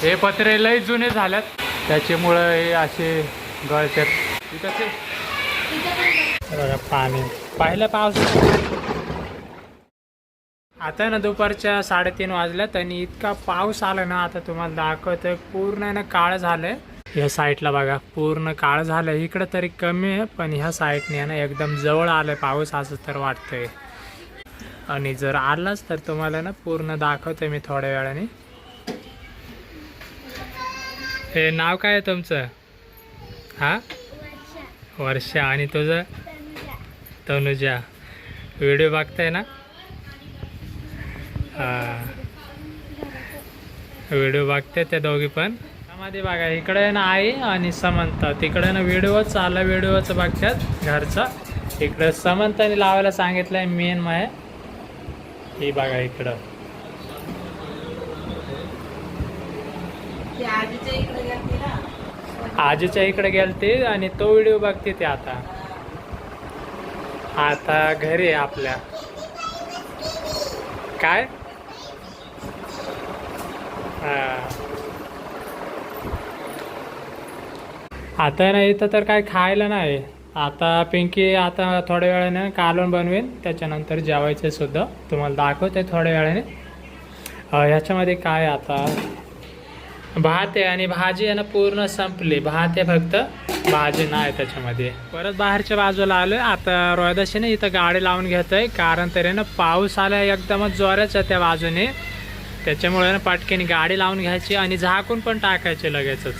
हे पत्रे लय जुने झाल्यात त्याच्यामुळं हे असे गळतात. तिथं ते बघा पाणी पहिल्या पावसात. आता ना दुपारच्या 3:30 वाजल्यात आणि इतका पाऊस आला ना, आता तुम्हाला दाखवतोय पूर्ण ना काळ झालंय. ह्या साईडला बघा पूर्ण काळ झालंय. इकडं तरी कमी आहे पण ह्या साईडने ना एकदम जवळ आलंय पाऊस असं तर वाटतंय. आणि जर आलाच तर तुम्हाला ना पूर्ण दाखवतोय मी थोड्या वेळाने. हे नाव काय आहे तुमचं? हा वर्षा. आणि तुझं? तनुजा. व्हिडिओ बघताय ना? हा व्हिडिओ बघते त्या दोघी पण. त्यामध्ये बघा इकडे ना आई आणि समंता, तिकडे ना व्हिडिओच चालला, व्हिडिओच बघतात घरचा. इकडे समंताने लावायला सांगितलंय मेन माय. ही बघा इकडं आजीच्या इकडे गेलते आणि तो व्हिडिओ बघते ते. आता घरी आहे आपल्या. काय आता ना इथं तर काय खायला नाही. आता पिंकी आता थोड्या वेळाने कालवण बनवेन, त्याच्यानंतर जेवायचे सुद्धा तुम्हाला दाखवते थोड्या वेळाने. ह्याच्यामध्ये काय आता भात आहे आणि भाजी आहे ना पूर्ण संपली. भात आहे फक्त, भाजी नाही त्याच्यामध्ये. परत बाहेरच्या बाजूला आलोय. आता रोहिदाशीने इथं गाडी लावून घेतोय कारण तरी ना पाऊस आला एकदमच जोराचा त्या बाजूने. त्याच्यामुळे ना पटकेने गाडी लावून घ्यायची आणि झाकून पण टाकायचे लगेचच.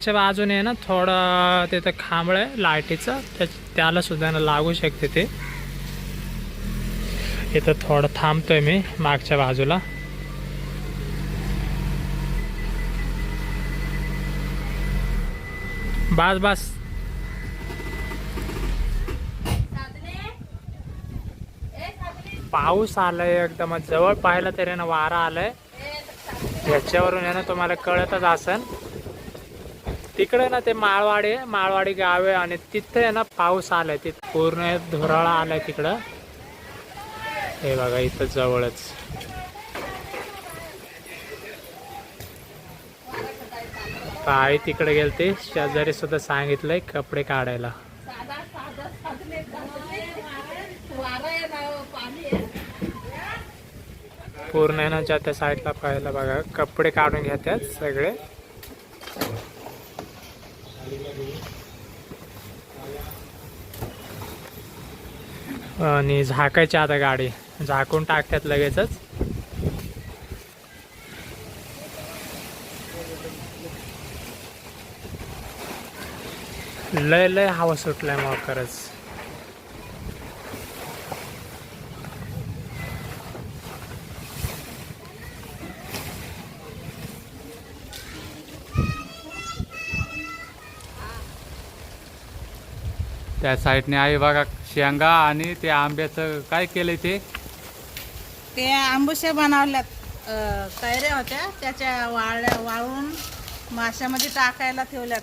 च्या बाजूने ना थोडं तिथं खांबळ आहे लाईटीचं, त्याला सुद्धा ना लागू शकते ते. इथं थोडं थांबतोय मी मागच्या बाजूला. बस बस. पाऊस आलाय एकदम जवळ. पाहिलं तरी ना वारा आलाय. ह्याच्यावरून आहे ना तुम्हाला कळतच असेल. तिकडे ना ते माळवाडी गाव आहे आणि तिथे आहे ना पाऊस आलाय. तिथे पूर्ण धुराळा आलाय तिकडं. हे बघा इथं जवळच. आई तिकडे गेलते, शेजारी सुद्धा सांगितलंय कपडे काढायला. पूर्ण आहे ना ज्या त्या साईडला पाहायला बघा कपडे काढून घेतात सगळे. आणि झाकायची आता गाडी, झाकून टाकतात लगेचच. लय हवा सुटलाय मग खरंच. त्या साईडने आहे बघा शेंगा आणि ते आंब्याचं काय केलंय ते आंबुशे बनवल्यात. कैऱ्या होत्या त्याच्या वाळून माशामध्ये टाकायला ठेवल्यात.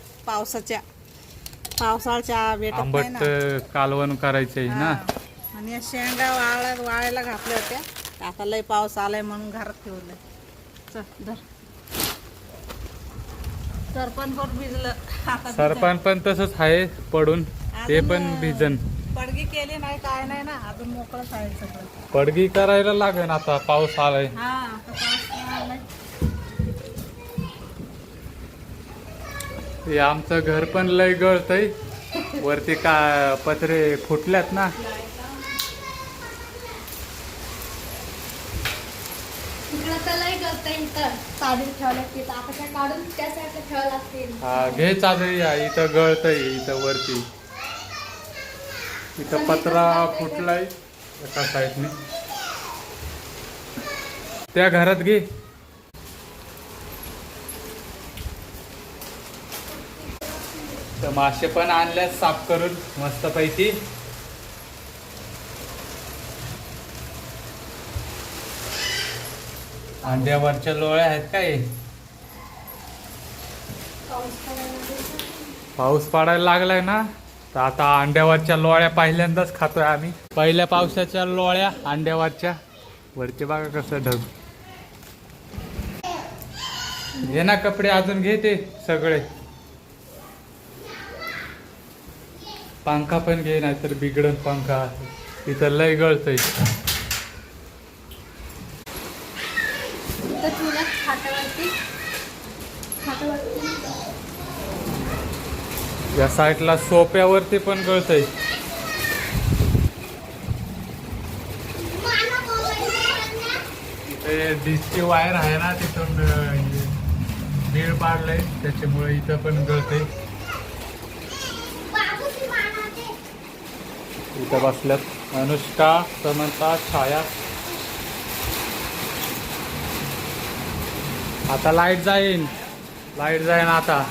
पावसाळ्याच्या भेटत नाही ना. आंबट कालवण करायचंय ना. आणि शेंगा वाळायला घातल्या होत्या. आता लय पाऊस आलाय म्हणून घरात ठेवलंय. चल धर. सरपण पण भिजलं. सरपण पण तसंच आहे पडून, ते पण भिजन. पडगी केली नाही काय नाही ना, अजून मोकळंच आहे सगळं. पडगी करायला लागेल आता पाऊस आलाय. हा आता पाऊस आलाय. हे आमचं घर पण लय गळतय. वरती का पत्रे फुटल्यात ना. हा घे चादरी. इथं गळतय इथं वरती. इथं पत्रा फुटलाय एका साईडने. त्या घरात घे. तर मासे पण आणल्यात साफ करून मस्त पैकी. अंड्यावरच्या लोळ्या आहेत काय. पाऊस पडायला लागलाय ना, तर आता अंड्यावरच्या लोळ्या पहिल्यांदाच खातोय आम्ही. पहिल्या पावसाच्या लोळ्या अंड्यावरच्या. वरचे बघा कसं ढग. घे ना कपडे अजून घे ते सगळे. पंखा पण घे नाहीतर बिघडन पंखा. तिथं लय गळतय. या साईडला सोप्यावरती पण गळतय. इथे डिशची वायर आहे ना तिथून बीळ पाडलंय त्याच्यामुळे इथं पण गळतय. इथं बसल्यात अनुष्का, समंता, छाया. आता लाईट जाईन आता.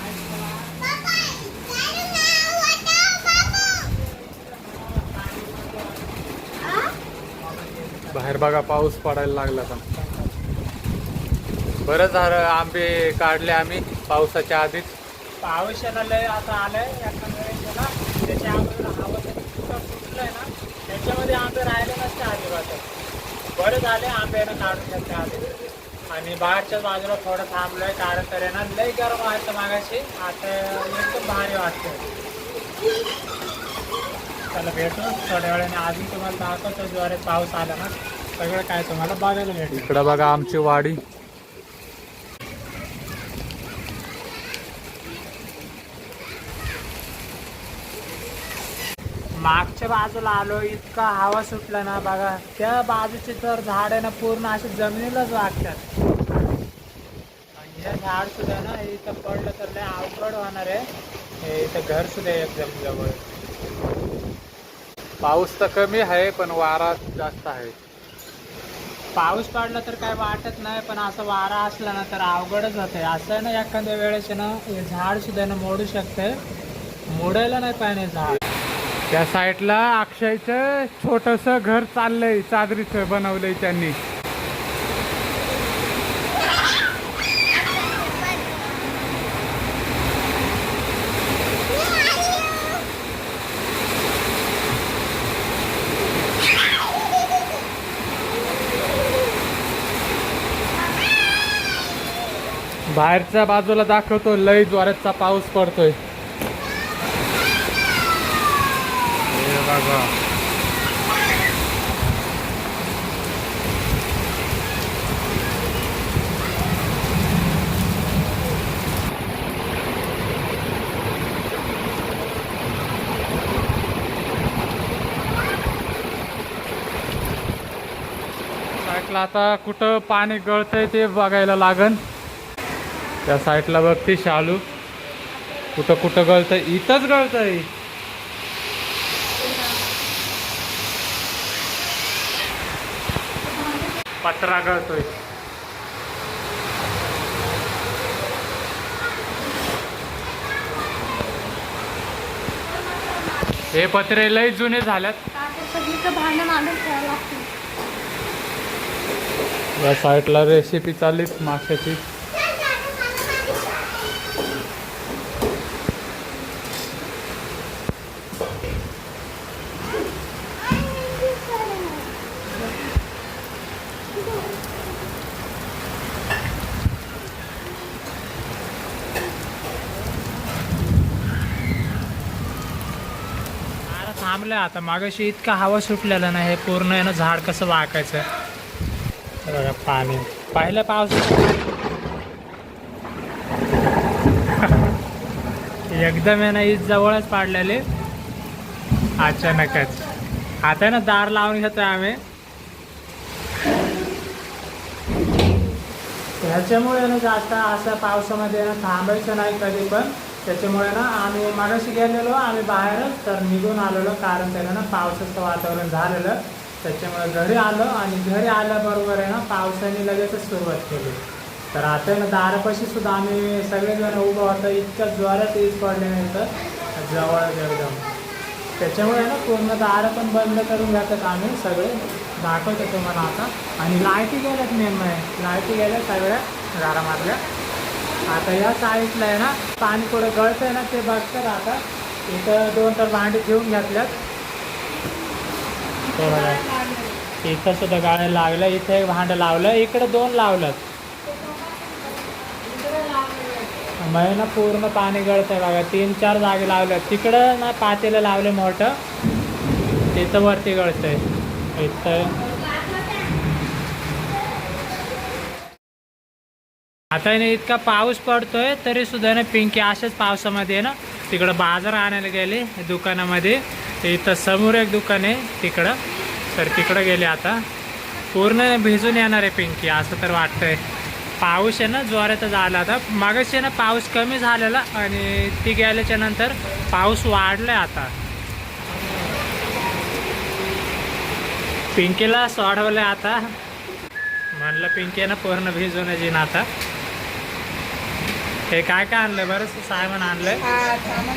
बाहेर बघा पाऊस पडायला लागला. पण बरं झालं आंबे काढले आम्ही पावसाच्या आधीच. पाऊस लय आता आलाय एखाद्या त्याच्या अगोदर हवा सुटलंय ना त्याच्यामध्ये आंबे राहिले नसते अजिबात. बरं झाले आंब्यानं काढून घेतले आधी. आणि बाहेरच्या बाजूला थोडं थांबलोय कारण तर ना लय गरम व्हायचं मागाशी. आता एकदम भारी वाटतं. त्याला भेटू थोड्या वेळाने. आधी तुम्हाला दाखवतो ज्वारे पाऊस आला ना सगळं काय तुम्हाला बघायला भेटेल. इकडं बघा आमची वाडी. मागच्या बाजूला आलो इतका हवा सुटला ना बघा. त्या बाजूचे तर झाड आहे ना पूर्ण असे जमिनीलाच लागतात. आणि हे झाड सुद्धा ना इथं पडलं तर लय अवघड होणार आहे. हे इथं घर सुद्धा एकदम जवळ. पाऊस तर कमी आहे पण वारा जास्त आहे. पाऊस पडला तर काय वाटत नाही पण असं वारा असला ना तर अवघडच होते. असं आहे ना एखाद्या वेळेस ना हे झाड सुद्धा ना मोडू शकते. मोडायला नाही पाहिजे झाड. त्या साईडला अक्षयचं छोटस घर चाललंय. चादरीचं बनवलंय त्यांनी. बाहेरच्या बाजूला दाखवतो लय जोराचा पाऊस पडतोय. हे बघा. साईडला आता कुठं पाणी गळतंय ते बघायला लागन. त्या साईडला बघते शालू. कुठं कुठं गळतंय. इथंच गळतंय. पत्रा गळतोय. हे पत्रे लय जुने झाल्यात. या साईडला रेसिपी चाललीच माशाची. थांबलं आता. मागाशी इतका हवा सुटलेला ना हे पूर्ण आहे ना झाड कसं वाकायचं. हे बघा पाणी पहिल्या पावसात एकदम आहे ना ही जवळच पाडलेले अचानकच. आता ना दार लावून घेतोय आम्ही. ह्याच्यामुळे ना जास्त असं पावसामध्ये ना थांबायचं नाही कधी पण. त्याच्यामुळे ना आम्ही मागाशी गेलेलो आम्ही बाहेरच तर निघून आलेलो कारण त्याला ना पावसाचं वातावरण झालेलं. त्याच्यामुळे घरी आलो आणि घरी आल्याबरोबर आहे ना पावसाने लगेचच सुरुवात केली. तर आता ना दारापाशी सुद्धा आम्ही सगळेजण उभं होतो. इतक्या जोरात वीज पडले नाही तर जवळच एकदम. त्याच्यामुळे ना पूर्ण दारं पण बंद करून घेतात आम्ही सगळे. दाखवतो तुम्हाला आता. आणि लाईटी गेल्यात मेन म्हणजे लाईटी गेल्या सगळ्या घरामधल्या. आता या साईडला आहे ना पाणी पुढे गळतं आहे ना ते बघतात. आता इथं 2 तर भांडी ठेवून घेतल्यात. इथं सुद्धा गाळ्या लागलं. इथे एक भांडं लावलं, इकडे 2 लावलं. महिना पूर्ण पाणी गळतंय बघा. 3-4 जागे लावले. तिकडं ना पातेलं लावले मोठं, तिथं वरती गळतंय. इथं आता ना इतका पाऊस पडतोय तरी सुद्धा ना पिंकी अशाच पावसामध्ये ना तिकडं बाजार आणायला गेले दुकानामध्ये. इथं समोर एक दुकान आहे तिकडं, तर तिकडं गेले. आता पूर्ण भिजून येणार आहे पिंकी असं तर वाटतंय. पाऊस आहे ना जोरातच आला. आता मागाशी ना पाऊस कमी झालेला आणि ती गेल्याच्या नंतर पाऊस वाढलाय. आता पिंकीला सोडवलं. आता म्हणलं पिंकी ना पूर्ण भिजून येईन. आता हे काय काय आणलंय बरं सामान आणलंय. हा, सामान